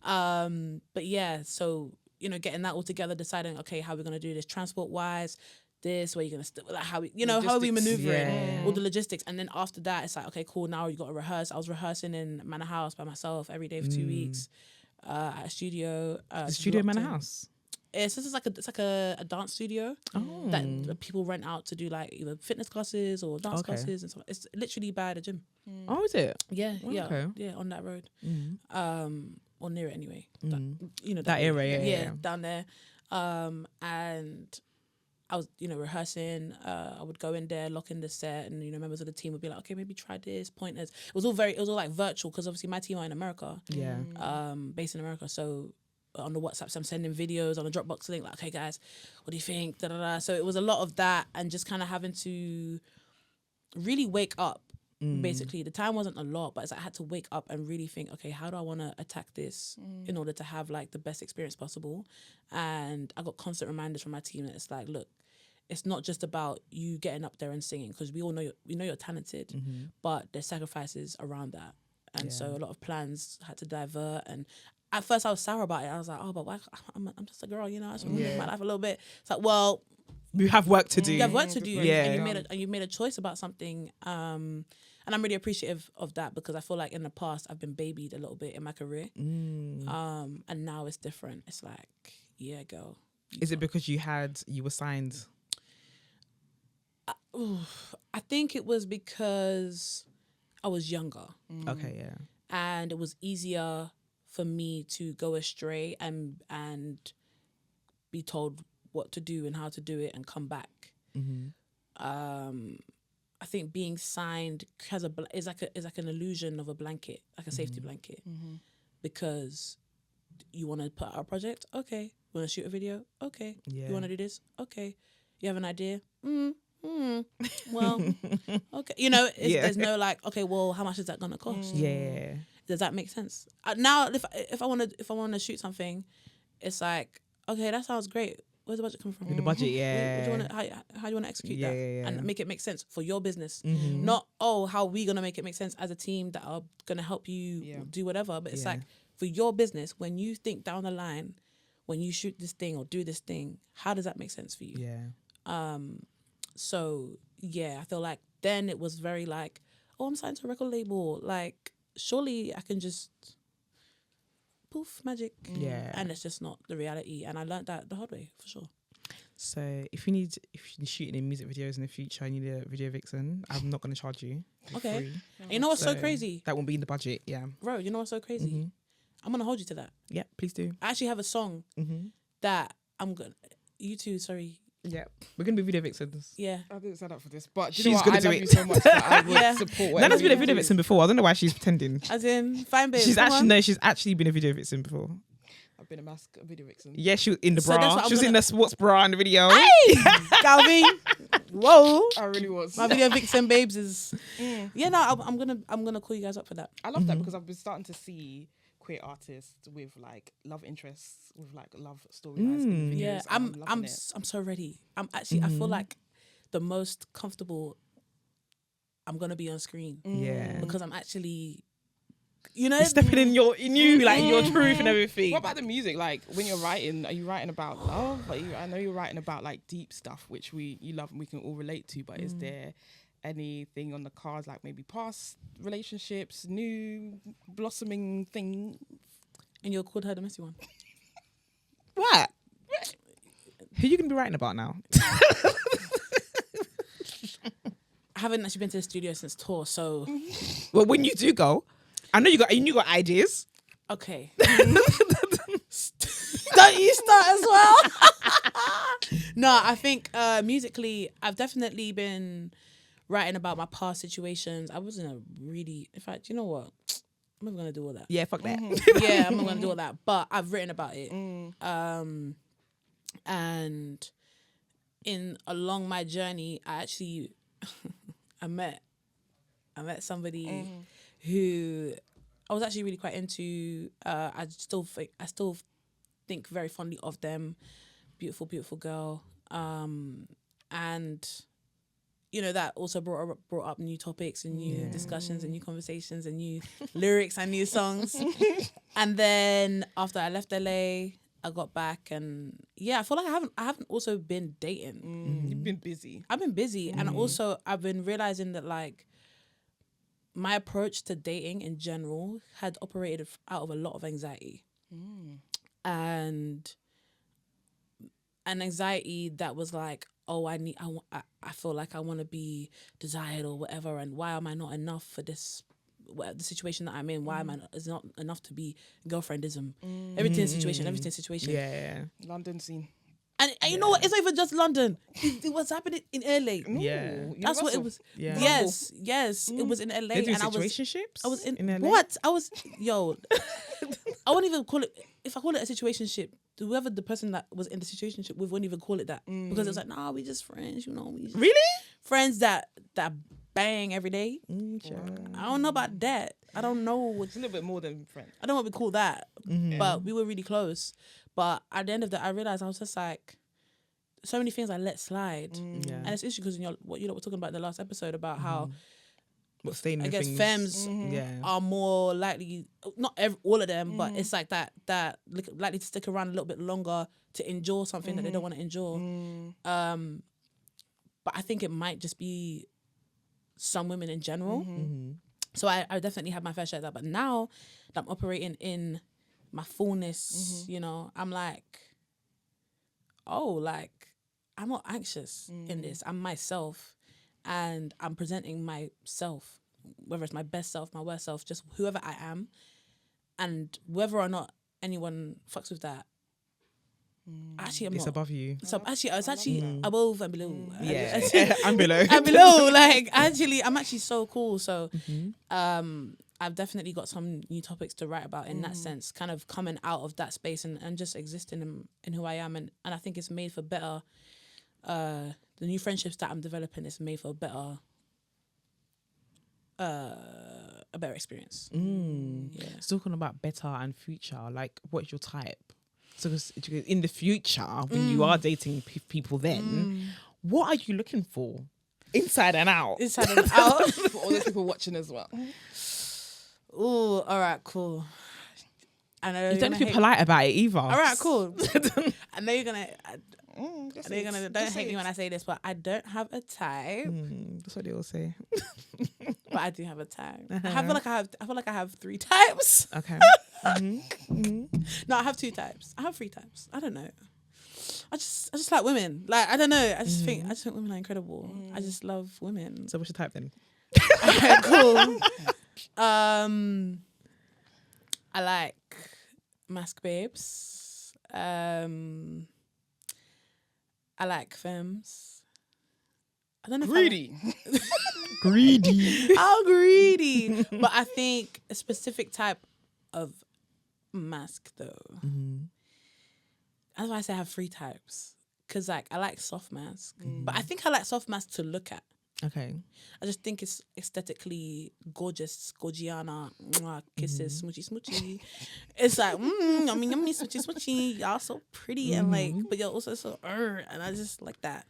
Mwah. But yeah, so you know, getting that all together, deciding okay, how we're gonna do this transport wise, this where you're gonna like how we, you know, how are we maneuvering all the logistics, and then after that it's like okay, cool, now you got to rehearse. I was rehearsing in Manor House by myself every day for 2 weeks at a studio. The studio Manor House. It's like a dance studio that people rent out to do like either fitness classes or dance classes and stuff. It's literally by the gym. Oh, is it? Yeah, Okay. yeah, on that road, or near it anyway. You know That area, yeah. down there. And I was, you know, rehearsing. I would go in there, lock in the set, and you know, members of the team would be like, okay, maybe try this, pointers. It was all like virtual because obviously my team are in America. Yeah. Based in America, so. On the WhatsApps, I'm sending videos on the Dropbox link, like, okay, guys, what do you think? Da, da, da. So it was a lot of that, and just kind of having to really wake up. Basically, the time wasn't a lot, but it's like I had to wake up and really think, okay, how do I want to attack this in order to have like the best experience possible? And I got constant reminders from my team that it's like, look, it's not just about you getting up there and singing, because we all know you're talented, but there's sacrifices around that, and so a lot of plans had to divert. And at first I was sour about it. I was like, oh, but why? I'm just a girl, you know. I just want to live my life a little bit. It's like, well, you have work to do. You have work to do. Yeah. And you made a choice about something. And I'm really appreciative of that, because I feel like in the past I've been babied a little bit in my career. And now it's different. It's like, yeah, girl. Is it because you were signed? I think it was because I was younger. Okay, yeah. And it was easier for me to go astray and be told what to do and how to do it and come back. I think being signed is like an illusion of a blanket, like a safety blanket, because you want to put out a project, okay. You want to shoot a video, okay. Yeah. You want to do this, okay. You have an idea, well, okay. You know, there's no like, okay, well, how much is that gonna cost? Yeah. Does that make sense? Now, if I want to shoot something, it's like, okay, that sounds great. Where's the budget coming from? The budget, yeah. How do you want to execute that and make it make sense for your business? Mm-hmm. Not how are we gonna make it make sense as a team that are gonna help you do whatever. But it's like for your business, when you think down the line, when you shoot this thing or do this thing, how does that make sense for you? Yeah. So yeah, I feel like then it was very like, oh, I'm signed to a record label. Like, surely I can just poof, magic. Yeah. And it's just not the reality. And I learned that the hard way, for sure. So if you're shooting in music videos in the future and you need a video vixen, I'm not going to charge you. Okay. Free. You know what's so crazy? That won't be in the budget, yeah. Bro, you know what's so crazy? Mm-hmm. I'm going to hold you to that. Yeah, please do. I actually have a song that I'm going to... You two, sorry. Yeah, we're going to be video vixens. Yeah. I didn't sign up for this, but She's you know what? gonna I do love it. you so much that I would Yeah. support. Nana's been a video do. vixen before. I don't know why she's pretending. As in, fine, babe. She's come on. she's actually been a video vixen before. I've been a video vixen. Yeah, she was in the So that's bra. what I'm She was in gonna- the sports bra in the video. Calvin. Whoa. I really was. My video vixen babes is... Yeah, no, I'm gonna call you guys up for that. I love that because I've been starting to see queer artists with like love interests, with like love storylines in videos. Yeah, and I'm loving it. I'm so ready. I'm actually I feel like the most comfortable I'm gonna be on screen Yeah. because I'm actually, you know, You're stepping in you, like your truth and everything. What about the music? Like when you're writing, are you writing about love? I know you're writing about like deep stuff, which you love and we can all relate to. But is there anything on the cards, like maybe past relationships, new blossoming thing? and you're called her the messy one. What? Who you going to be writing about now? I haven't actually been to the studio since tour, so Well, when you do go, I know you got ideas. okay. Don't you start as well? No, I think musically, I've definitely been writing about my past situations. I wasn't a really, in fact, you know what? I'm not gonna do all that. Yeah, fuck that. Yeah, I'm not gonna do all that. But I've written about it. And along my journey, I actually I met somebody who I was actually really quite into. I still think very fondly of them. Beautiful, beautiful girl. And you know, that also brought up new topics and new discussions and new conversations and new lyrics and new songs. And then after I left LA, I got back and yeah, I feel like I haven't also been dating. You've been busy. I've been busy and also I've been realizing that like my approach to dating in general had operated out of a lot of anxiety. And an anxiety that was like, oh, I feel like I want to be desired or whatever, and why am I not enough for this, the situation that I'm in? Why am I is not enough to be girlfriendism? Everything situation. Yeah. London scene. And you know what? It's not even just London. It was happening in LA. Yeah. That's what it Universal. was. Yeah. Yes, it was in LA. They do And situationships? I was in LA? what? I was I wouldn't even call it. If I call it a situationship, whoever the person that was in the situationship with wouldn't even call it that because it was like, nah, we just friends, you know. We just Really? friends that bang every day. I don't know about that. I don't know. It's a little bit more than friends. I don't know what we call that, but we were really close. But at the end of that, I realized I was just like, so many things I let slide, Yeah. and it's interesting because what you were talking about in the last episode about how What staying in I guess things. femmes Yeah. are more likely, not all of them, but it's like that likely to stick around a little bit longer to endure something that they don't want to endure. But I think it might just be some women in general. So I definitely have my fair share of that. But now that I'm operating in my fullness, you know, I'm like, oh, like, I'm not anxious in this. I'm myself. And I'm presenting myself, whether it's my best self, my worst self, just whoever I am. And whether or not anyone fucks with that, actually, I'm It's not. above you. So actually, it's actually above and below. Yeah. I'm below. I'm below. Like, I'm actually so cool. So, I've definitely got some new topics to write about in that sense, kind of coming out of that space and just existing in who I am. And I think it's made for better. The new friendships that I'm developing is made for a better experience. Yeah. Talking about better and future, like what's your type? So 'cause in the future, when you are dating people then, what are you looking for? Inside and out. Inside and out. For all those people watching as well. Ooh, all right, cool. I know you don't need to be polite about it either. All right, cool. I know you're gonna. Don't hate me when I say this, but I don't have a type. That's what they all say. But I do have a type. I feel like I have 3 types. Okay. No, I have 2 types. I have 3 types. I don't know. I just like women. Like, I don't know. I just think women are incredible. I just love women. So what's your type then? Okay, cool. I like mask babes. I like femmes. I don't know. Greedy. Greedy. How greedy. But I think a specific type of mask though. That's why I say I have 3 types. Cause like I like soft mask. But I think I like soft mask to look at. Okay. I just think it's aesthetically gorgeous, gorgiana, kisses, smoochy, smoochy. It's like, yummy, yummy, smoochy, smoochy. Y'all so pretty and like, but you're also so, and I just like that.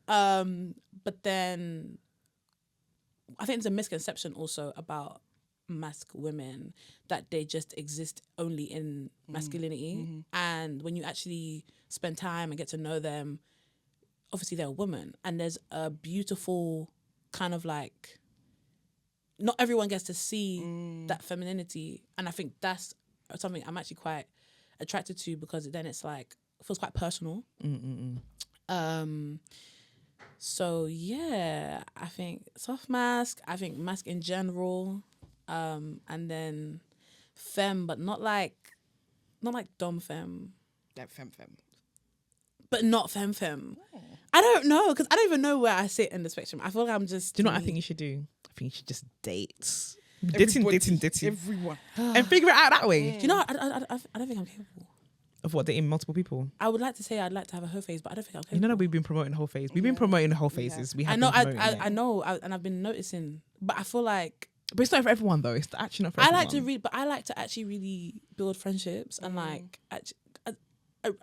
But then I think there's a misconception also about mask women that they just exist only in masculinity. And when you actually spend time and get to know them, obviously they're a woman, and there's a beautiful kind of like, not everyone gets to see that femininity, and I think that's something I'm actually quite attracted to, because then it's like, it feels quite personal. So yeah, I think soft mask, I think mask in general, and then femme, but not like dom femme, Like femme. but not femme. I don't know, because I don't even know where I sit in the spectrum. I feel like I'm just. Do you know what I think you should do? I think you should just date. Everybody, Dating. Everyone. And figure it out that way. Do you know? I don't think I'm capable. Of what, dating multiple people? I would like to say I'd like to have a hoe phase, but I don't think I'm capable. You know that we've been promoting the whole phase. We've been promoting the whole phases. We have I know. been promoting it. I know, and I've been noticing, but I feel like But it's not for everyone though. It's actually not for I everyone. like to read, but I like to actually really build friendships and like.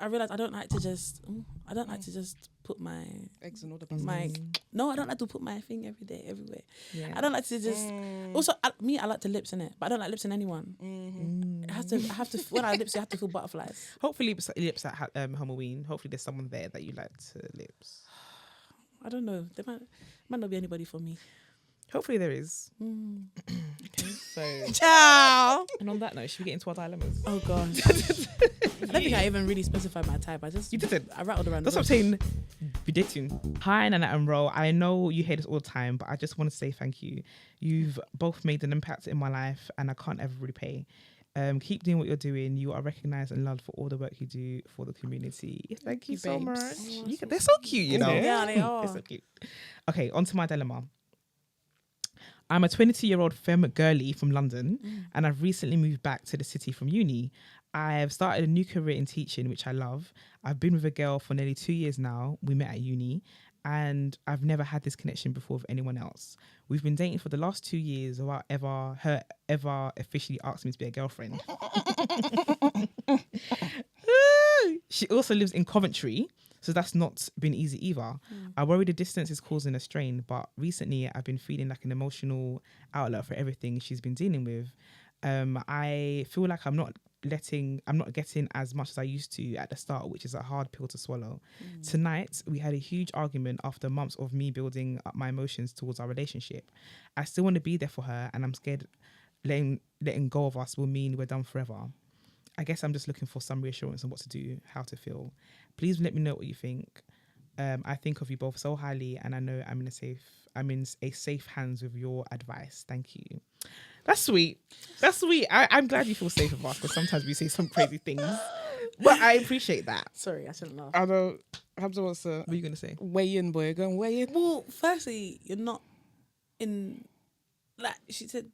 I realize I don't like to just put my Eggs and all the no, I don't like to put my thing every day, everywhere. Yeah. I don't like to just. Also, I like to lips in it, but I don't like lips in anyone. I have to. When I lips, you have to feel butterflies. Hopefully, lips at Halloween. Hopefully, there's someone there that you like to lips. I don't know. There might not be anybody for me. Hopefully, there is. Okay, so. Ciao. And on that note, should we get into our dilemmas? Oh gosh. I don't think I even really specified my type. You didn't. I rattled around. That's what I'm saying. Be dating. Hi, Nana and Ro. I know you hear this all the time, but I just want to say thank you. You've both made an impact in my life, and I can't ever repay. Keep doing what you're doing. You are recognized and loved for all the work you do for the community. Thank you so much. They're so cute, you know. Yeah, they are. They're so cute. Okay, on to my dilemma. I'm a 22-year-old femme girly from London, and I've recently moved back to the city from uni. I've started a new career in teaching, which I love. I've been with a girl for nearly 2 years now. We met at uni, and I've never had this connection before with anyone else. We've been dating for the last 2 years without her ever officially asked me to be a girlfriend. She also lives in Coventry, so that's not been easy either. I worry the distance is causing a strain, but recently I've been feeling like an emotional outlet for everything she's been dealing with. I feel like I'm not getting as much as I used to at the start, which is a hard pill to swallow. Tonight, we had a huge argument after months of me building up my emotions towards our relationship. I still want to be there for her, and I'm scared letting go of us will mean we're done forever. I guess I'm just looking for some reassurance on what to do, how to feel. Please let me know what you think. I think of you both so highly, and I know I'm in a safe hands with your advice. Thank you. That's sweet. That's sweet. I'm glad you feel safe with us, because sometimes we say some crazy things, but I appreciate that. Sorry, I shouldn't laugh. I know. Hamzaa wants to. What are you gonna say? Weigh in, boy. Go and weigh in. Well, firstly, you're not in. Like she said,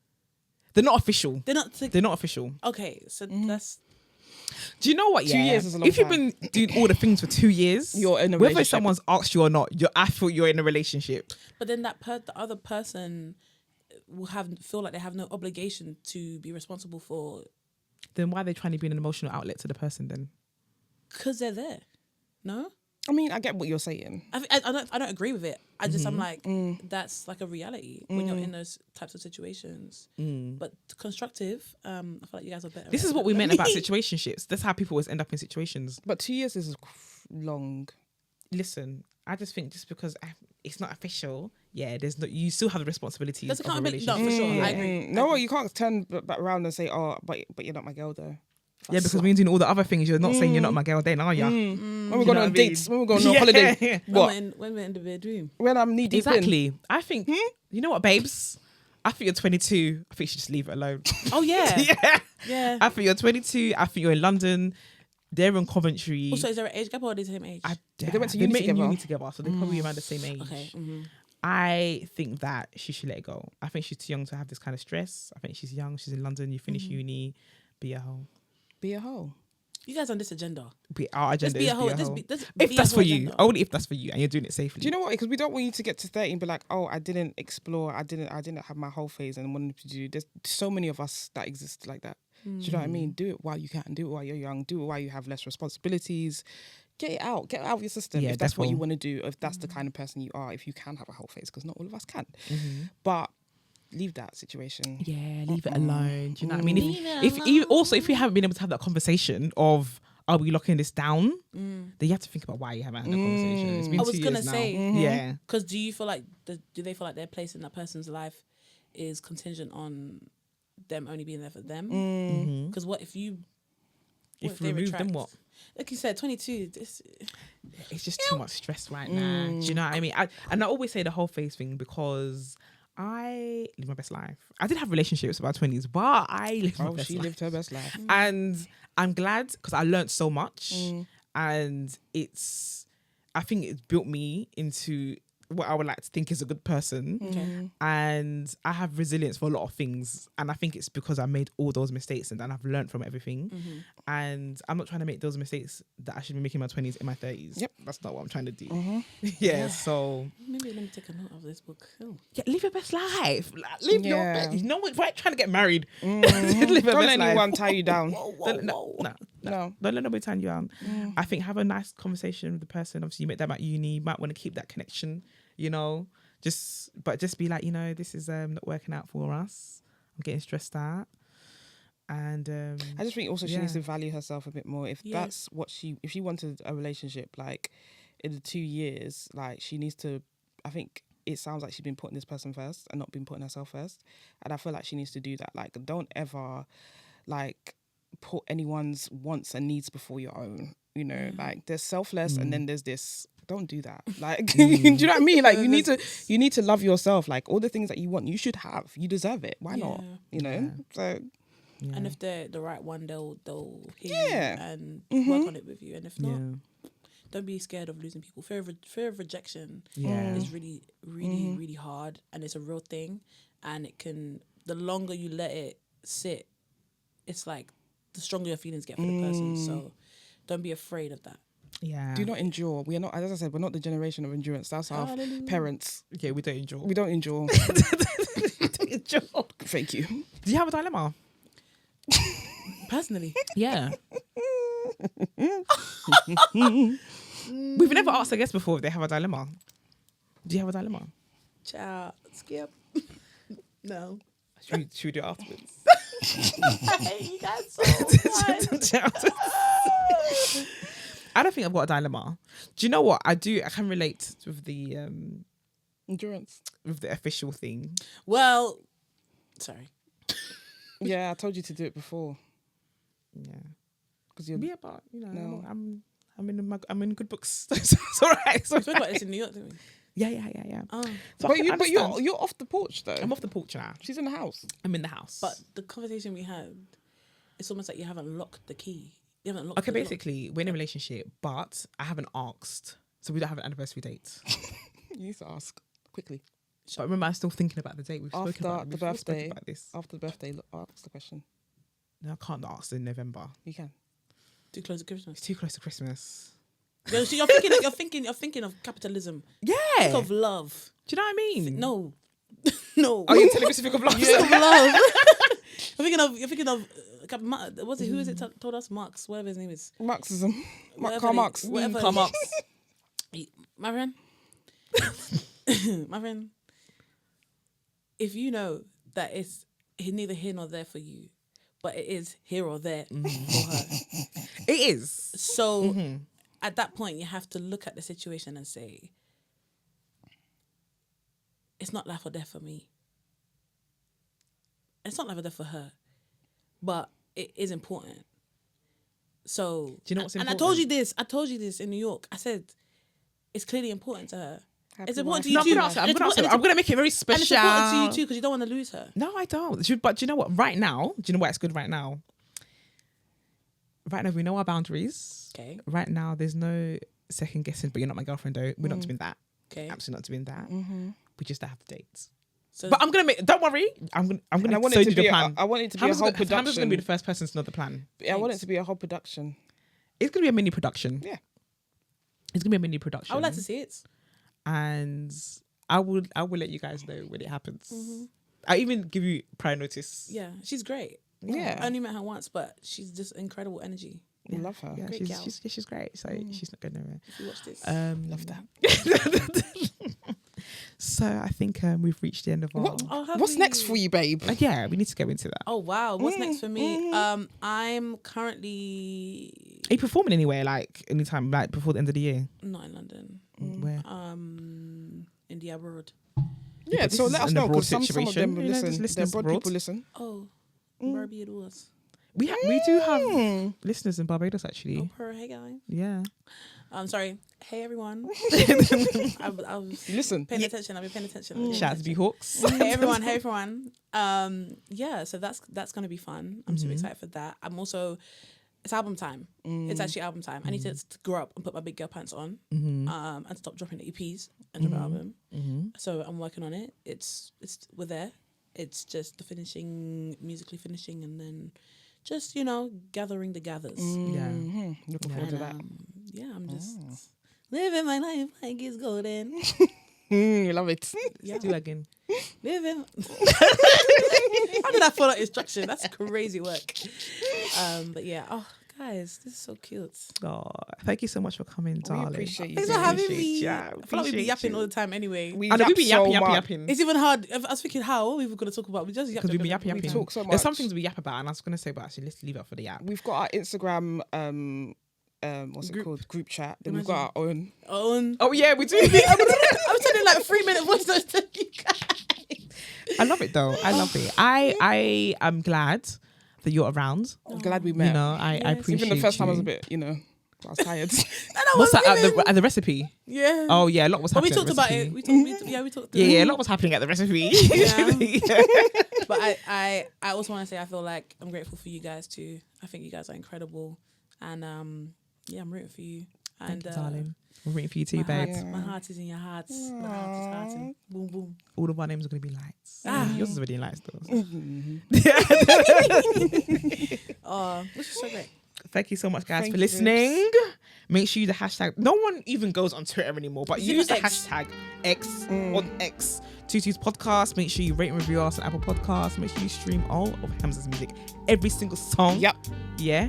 They're not official. They're not official. Okay, so that's. Do you know what? 2 years is a long If you've time. been doing all the things for 2 years, You're in a whether relationship. someone's asked you or not, I feel you're in a relationship. But then the other person will feel like they have no obligation to be responsible for. Then why are they trying to be an emotional outlet to the person then? Because they're there. No. I mean, I get what you're saying. I don't agree with it. I'm like, that's like a reality when you're in those types of situations. But constructive, I feel like you guys are better. This is what we meant about situationships. That's how people always end up in situations. But 2 years is long. Listen, I just think just because it's not official, there's no. You still have the responsibilities of a relationship. No, for sure. I agree. No, you can't turn back around and say, "Oh, but you're not my girl, though." Yeah, because when you're doing all the other things, you're not saying you're not my girl then, are you? When we're going on dates, when we're going on holiday. What? When we're in the bedroom. When I'm knee deep Exactly. I think, you know what, babes? I think you're 22. I think you should just leave it alone. Oh, yeah. Yeah. I think you're 22. I think you're in London. They're in Coventry. Also, is there an age gap or are they the same age? They went to they uni met in together. uni together, so they're probably around the same age. Okay. I think that she should let it go. I think she's too young to have this kind of stress. I think she's young. She's in London. You finish uni, be a hoe. Be a hoe. You guys on this agenda. Our agenda Let's be is a hoe. be a hoe. If If that's for you, only if that's for you, and you're doing it safely. Do you know what? Because we don't want you to get to 30 and be like, "Oh, I didn't explore. I didn't have my whole phase and wanted to do." There's so many of us that exist like that. Do you know what I mean? Do it while you can. Do it while you're young. Do it while you have less responsibilities. Get it out. Get it out of your system. Yeah, if that's what you definitely. want to do. If that's the kind of person you are. If you can have a whole phase, because not all of us can. But leave that situation. Yeah, leave it alone. Do you know what I mean? If you haven't been able to have that conversation of, are we locking this down? Then you have to think about why you haven't had that conversation. It's been 2 I was years gonna now. say, Yeah. because do you feel like do they feel like their place in that person's life is contingent on them only being there for them? Because what if you If you remove them, what? Like you said, 22. It's just too much stress right now. Do you know what I mean? I always say the whole phase thing because I live my best life. I did have relationships in my 20s, but I lived my best She life. lived her best life. And I'm glad because I learned so much, and I think it's built me into what I would like to think is a good person. And I have resilience for a lot of things, and I think it's because I made all those mistakes and then I've learned from everything. And I'm not trying to make those mistakes that I should be making in my 20s in my 30s. Yep, that's not what I'm trying to do. Yeah. So Maybe let me take a note of this book. Oh. yeah, live your best life. Like, live your Yeah. best. You know what? Right, trying to get married. Live your Don't best let life. anyone tie you down. No. No. Don't let nobody turn you on. I think have a nice conversation with the person. Obviously, you met them at uni. You might want to keep that connection, you know. Just be like, you know, this is not working out for us. I'm getting stressed out. And I just think also she needs to value herself a bit more. If that's what if she wanted a relationship, like in the 2 years, like she needs to, I think it sounds like she's been putting this person first and not been putting herself first. And I feel like she needs to do that. Like, don't ever like put anyone's wants and needs before your own. You know, like there's selfless and then there's this. Don't do that. Like, do you know what I mean? Like, you need to love yourself. Like, all the things that you want, you should have. You deserve it. Why not? You know. So. yeah. And if they're the right one, they'll hear you and work on it with you. And if not, don't be scared of losing people. Fear of rejection is really, really, really hard, and it's a real thing. And it can, the longer you let it sit, it's like the stronger your feelings get for the person. So don't be afraid of that. Yeah. Do not endure. We are not, as I said, we're not the generation of endurance. That's our parents. Yeah, we don't enjoy. We don't endure. Thank you. Do you have a dilemma? Personally, Yeah. We've never asked our guests before if they have a dilemma. Do you have a dilemma? ciao, skip. No. Should we do it afterwards? I hate you guys so much. I don't think I've got a dilemma. Do you know what? I can relate with the Endurance. with the official thing. Well, sorry. Yeah, I told you to do it before. Yeah. Because you're. Yeah, but you know, No. I'm in good books. So it's all right. It's all We spoke about right. this in New York, didn't we? Yeah. Oh. So But you're off the porch though. I'm off the porch now. She's in the house. I'm in the house. But the conversation we had, it's almost like you haven't locked the key. You haven't locked okay, the lock. basically, we're in a relationship, but I haven't asked, so we don't have an anniversary date. You need to ask quickly. But remember, I'm still thinking about the date. We've spoken After about the we've spoken birthday. about this. After the birthday, look, ask the question. No, I can't ask in November. You can. Too close to It's Christmas. too close to Christmas. You're thinking of capitalism. Yeah. Think of love. Do you know what I mean? No. No. Are you telling me to think of love? Think of love. You're thinking of what's it? Who is it told us? Marx, whatever his name is. Marxism. Whatever Karl it- Marx. whatever Karl it- Marx. My friend. My friend, if you know that it's neither here nor there for you, but it is here or there for her. It is. So at that point, you have to look at the situation and say, it's not life or death for me. It's not life or death for her, but it is important. So, do you know what's important? And I told you this in New York. I said, it's clearly important to her. It's important to you too. I'm going to make it very special. And it's important to you too because you don't want to lose her. No, I don't. But do you know what? Right now, do you know why it's good right now? Right now, we know our boundaries. Okay. Right now, there's no second guessing, but you're not my girlfriend, though. We're not doing that. Okay. Absolutely not doing that. We just have the dates. So, but I'm gonna make. Don't worry. I'm gonna. I want it to be. I want it to be a whole production. Hamzaa's gonna be the first person to know the plan. Yeah, I want it to be a whole production. It's gonna be a mini production. Yeah. It's gonna be a mini production. I would like to see it. And I will let you guys know when it happens. I even give you prior notice. Yeah, she's great. Yeah. I only met her once, but she's just incredible energy. We love her. Yeah, Great gal. she's great. So she's not going nowhere. If you watch this, Love that. So I think we've reached the end of our... What's next for you, babe? Yeah, we need to go into that. Oh, wow. What's next for me? I'm currently... Are you performing anywhere, like, anytime, like, before the end of the year? Not in London. Where? In the abroad. Yeah, so let us know, because some of them listen. Just The listeners abroad people listen. Oh, Barbados. We do have listeners in Barbados, actually. Hey, guys. Yeah. Sorry. Hey, everyone. I was Listen. paying attention. I've been paying attention. Shout out to B-Hawks. Hey, everyone. Hey, everyone. Yeah, so that's going to be fun. I'm super excited for that. I'm also... It's album time. It's actually album time. I need to grow up and put my big girl pants on and stop dropping the EPs and drop an album. So I'm working on it. We're there. It's just the musically finishing, and then just, gathering the gathers. Yeah. Looking forward to that. Yeah, I'm just living my life like it's golden. You love it. Yeah. Do that again. Living. How did I follow instruction? That's crazy work. But yeah. Oh, guys, this is so cute. Oh, thank you so much for coming, darling. We appreciate you. Thanks for having me. Yeah, I feel like we be yapping all the time anyway. We I know we be yap so yapping. It's even hard. I was thinking, what are we going to talk about? We just yap. Because we be yapping. We talk so much. There's some things we yap about, and I was going to say, but actually, let's leave it for the yap. We've got our Instagram, what's it called? Group chat. Then we've got our own. Oh yeah, we do. I was sending like 3-minute voice notes to you guys. I love it though. I love it. I am glad that you're around. I'm glad we met. I appreciate. Even the first time I was you. a bit, I was tired. What's that at the recipe? Yeah. Oh yeah, a lot was But we happening. talked about it. We talked. Yeah, a lot was happening at the recipe. Yeah. But I also want to say I feel like I'm grateful for you guys too. I think you guys are incredible, and I'm rooting for you. And Thank you, darling. I'm rooting for you too, babe. My heart is in your hearts. My heart is hearting. Boom, boom. All of our names are going to be lights. Yours is already in lights though. Oh, this is so great. Thank you so much, guys, Thank for you, listening. Make sure you use the hashtag. No one even goes on Twitter anymore, but use the hashtag X on X. Tutu's podcast. Make sure you rate and review us on Apple Podcasts. Make sure you stream all of Hamzaa's music, every single song. Yep. Yeah.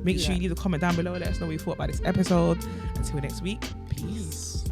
Make sure you leave a comment down below. Let us know what you thought about this episode. Until next week. Peace.